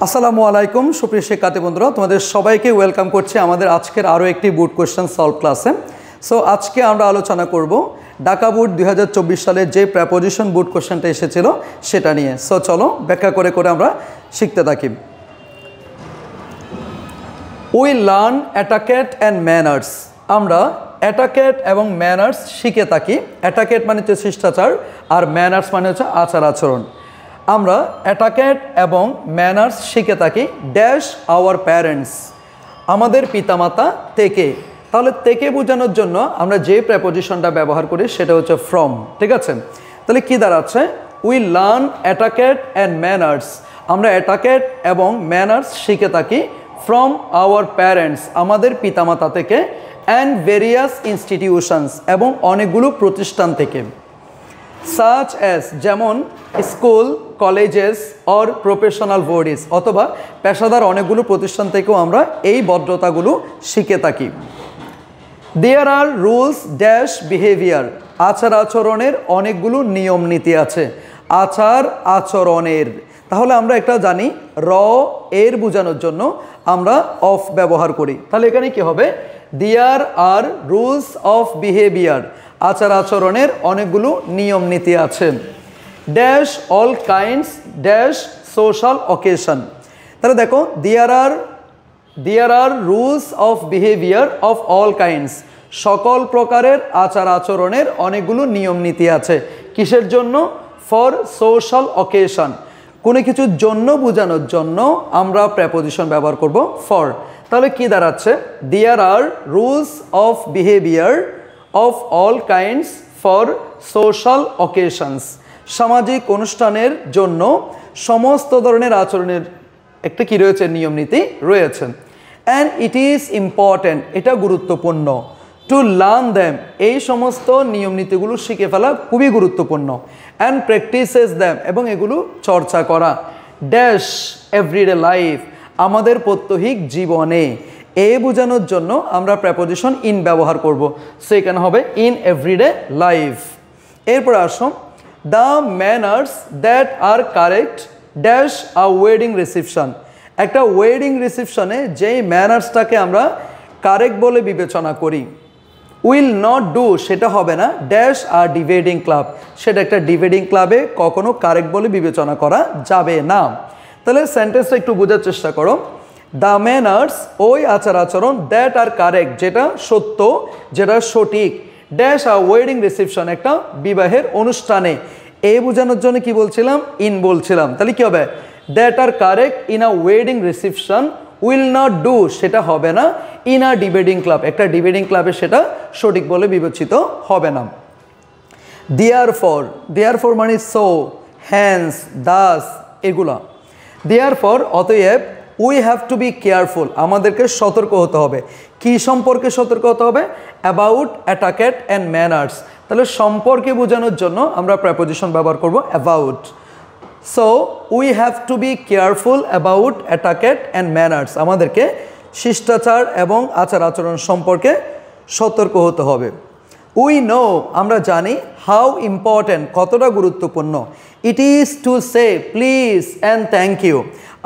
আসসালামু আলাইকুম সুপ্রিয় শিক্ষার্থী বন্ধুরা, তোমাদের সবাইকে ওয়েলকাম করছি আমাদের আজকের আরও একটি বোর্ড কোয়েশ্চেন সলভ ক্লাসে। সো আজকে আমরা আলোচনা করব ঢাকা বোর্ড 2024 সালে যে প্রেপোজিশন বোর্ড কোয়েশ্চেনটা এসেছিল সেটা নিয়ে। সো চলো ব্যাখ্যা করে করে আমরা শিখতে থাকি। We learn etiquette and manners. আমরা অ্যাটাকেট এবং ম্যানার্স শিখে থাকি। অ্যাটাকেট মানে হচ্ছে শিষ্টাচার, আর ম্যানার্স মানে হচ্ছে আচার আচরণ। আমরা অ্যাটাকেট এবং ম্যানার্স শিখে থাকি ড্যাশ আওয়ার প্যারেন্টস, আমাদের পিতামাতা থেকে। তাহলে থেকে বোঝানোর জন্য আমরা যে প্রেপোজিশনটা ব্যবহার করি সেটা হচ্ছে ফ্রম। ঠিক আছে, তাহলে কি দাঁড়াচ্ছে? We learn etiquette and manners. আমরা অ্যাটাকেট এবং ম্যানার্স শিখে থাকি ফ্রম আওয়ার প্যারেন্টস, আমাদের পিতামাতা থেকে, অ্যান্ড ভেরিয়াস ইনস্টিটিউশনস, এবং অনেকগুলো প্রতিষ্ঠান থেকে। সাচ অ্যাজ যেমন school, colleges or professional bodies, অথবা পেশাদার অনেকগুলো প্রতিষ্ঠান থেকেও আমরা এই ভদ্রতাগুলো শিখে থাকি। দেয়ার আর রুলস ড্যাশ বিহেভিয়ার, আচার আচরণের অনেকগুলো নিয়ম নীতি আছে। আচার আচরণের, তাহলে আমরা একটা জানি র এর বোঝানোর জন্য আমরা অফ ব্যবহার করি। তাহলে এখানে কি হবে? There are rules of behaviour, আচার আচরণের অনেকগুলো নিয়ম নীতি আছে। Dash all kinds dash social occasion. তাহলে দেখো there are rules of behaviour of all kinds, সকল প্রকারের আচার আচরণের অনেকগুলো নিয়ম নীতি আছে। কিসের জন্য? ফর সোশ্যাল অকেশন, কোনো কিছুর জন্য বোঝানোর জন্য আমরা প্রেপোজিশন ব্যবহার করব ফর। তাহলে কি দাঁড়াচ্ছে? There are rules of behaviour of all kinds for social occasions, সামাজিক অনুষ্ঠানের জন্য সমস্ত ধরনের আচরণের একটা কি রয়েছে? নিয়ম নীতি রয়েছে। অ্যান্ড ইট ইজ ইম্পর্ট্যান্ট, এটা গুরুত্বপূর্ণ। টু লার্ন দ্যাম, এই সমস্ত নিয়ম নীতিগুলো শিখে ফেলা খুবই গুরুত্বপূর্ণ। অ্যান্ড প্র্যাকটিসেস দ্যাম, এবং এগুলো চর্চা করা। ড্যাশ এভরিডে লাইফ, আমাদের প্রত্যহিক জীবনে। এ বোঝানোর জন্য আমরা প্রেপোজিশন ইন ব্যবহার করব। সো এখানে হবে ইন এভরিডে লাইফ। এরপর আসো, the manners that are correct dash a wedding reception. একটা ওয়েডিং রিসেপশনে যেই ম্যানার্সটাকে আমরা কারেক্ট বলে বিবেচনা করি, উইল নট ডু, সেটা হবে না ড্যাশ আর ডিবেটিং ক্লাব, সেটা একটা ডিবেটিং ক্লাবে কখনো কারেক্ট বলে বিবেচনা করা যাবে না। তাহলে সেন্টেন্সটা একটু বোঝার চেষ্টা করো। দ্য ম্যানার্স, ওই আচার আচরণ, দ্যাট আর কারেক্ট, যেটা সত্য, যেটা সঠিক, ড্যাশ আর ওয়েডিং রিসেপশন, একটা বিবাহের অনুষ্ঠানে। এ বোঝানোর জন্য কি বলছিলাম? ইন বলছিলাম। তাহলে কি হবে? That are correct in a wedding reception will not do, সেটা হবে না ইন আ ডিবেটিং ক্লাব, একটা ডিবেটিং ক্লাবে সেটা সঠিক বলে বিবেচিত হবে না। দেয়ারফর মানে সো, হ্যান্স, দাস, এগুলা। দেয়ারফর অতএব, we have to be careful, আমাদেরকে সতর্ক হতে হবে। কি সম্পর্কে সতর্ক হতে হবে? About etiquette and manners. তাহলে সম্পর্কে বোঝানোর জন্য আমরা প্রেপোজিশন ব্যবহার করব about. So we have to be careful about etiquette and manners, আমাদেরকে শিষ্টাচার এবং আচার আচরণ সম্পর্কে সতর্ক হতে হবে। উই নো, আমরা জানি, হাউ ইম্পর্ট্যান্ট, কতটা গুরুত্বপূর্ণ, it is to say please and thank you,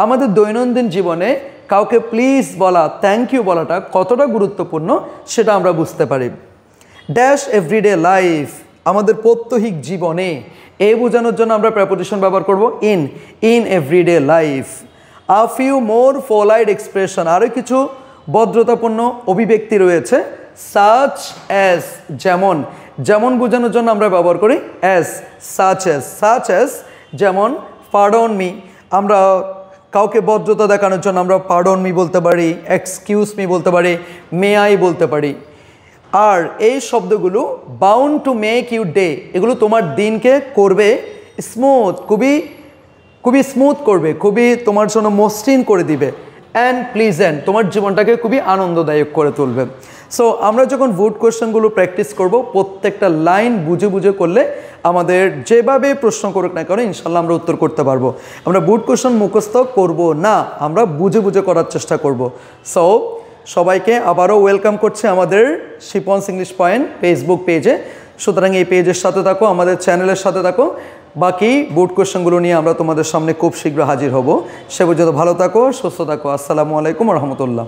আমাদের দৈনন্দিন জীবনে কাউকে প্লিজ বলা, থ্যাংক ইউ বলাটা কতটা গুরুত্বপূর্ণ সেটা আমরা বুঝতে পারি। ড্যাশ এভরিডে লাইফ, আমাদের প্রত্যহিক জীবনে। এ বোঝানোর জন্য আমরা প্রেপোজিশন ব্যবহার করব in everyday life. A few more polite expression, আরও কিছু ভদ্রতাপূর্ণ অভিব্যক্তি রয়েছে। সাচ অ্যাজ, যেমন বোঝানোর জন্য আমরা ব্যবহার করি অ্যাজ। সাচ অ্যাজ যেমন পার্ডন মি, আমরা কাউকে ভদ্রতা দেখানোর জন্য আমরা পার্ডন মি বলতে পারি, এক্সকিউজ মি বলতে পারি, মে আই বলতে পারি। আর এই শব্দগুলো bound to make you day, এগুলো তোমার দিনকে করবে স্মুথ, খুবই স্মুথ করবে, খুবই তোমার জন্য মসৃণ করে দিবে। অ্যান্ড প্লিজেন্ট, তোমার জীবনটাকে খুবই আনন্দদায়ক করে তুলবে। সো আমরা যখন বোর্ড কোয়েশ্চেনগুলো প্র্যাকটিস করব, প্রত্যেকটা লাইন বুঝে বুঝে করলে আমাদের যেভাবে প্রশ্ন করুক না কেন ইনশাল্লাহ আমরা উত্তর করতে পারবো। আমরা বোর্ড কোয়েশ্চেন মুখস্থ করব না, আমরা বুঝে বুঝে করার চেষ্টা করব। সো সবাইকে আবারও ওয়েলকাম করছে আমাদের শিপন্স ইংলিশ পয়েন্ট ফেসবুক পেজে। সুতরাং এই পেজের সাথে থাকো, আমাদের চ্যানেলের সাথে থাকো। বাকি বোর্ড কোশ্চেনগুলো নিয়ে আমরা তোমাদের সামনে খুব শীঘ্র হাজির হব। সে পর্যন্ত ভালো থাকো, সুস্থ থাকো। আসসালামু আলাইকুম ওয়া রাহমাতুল্লাহ।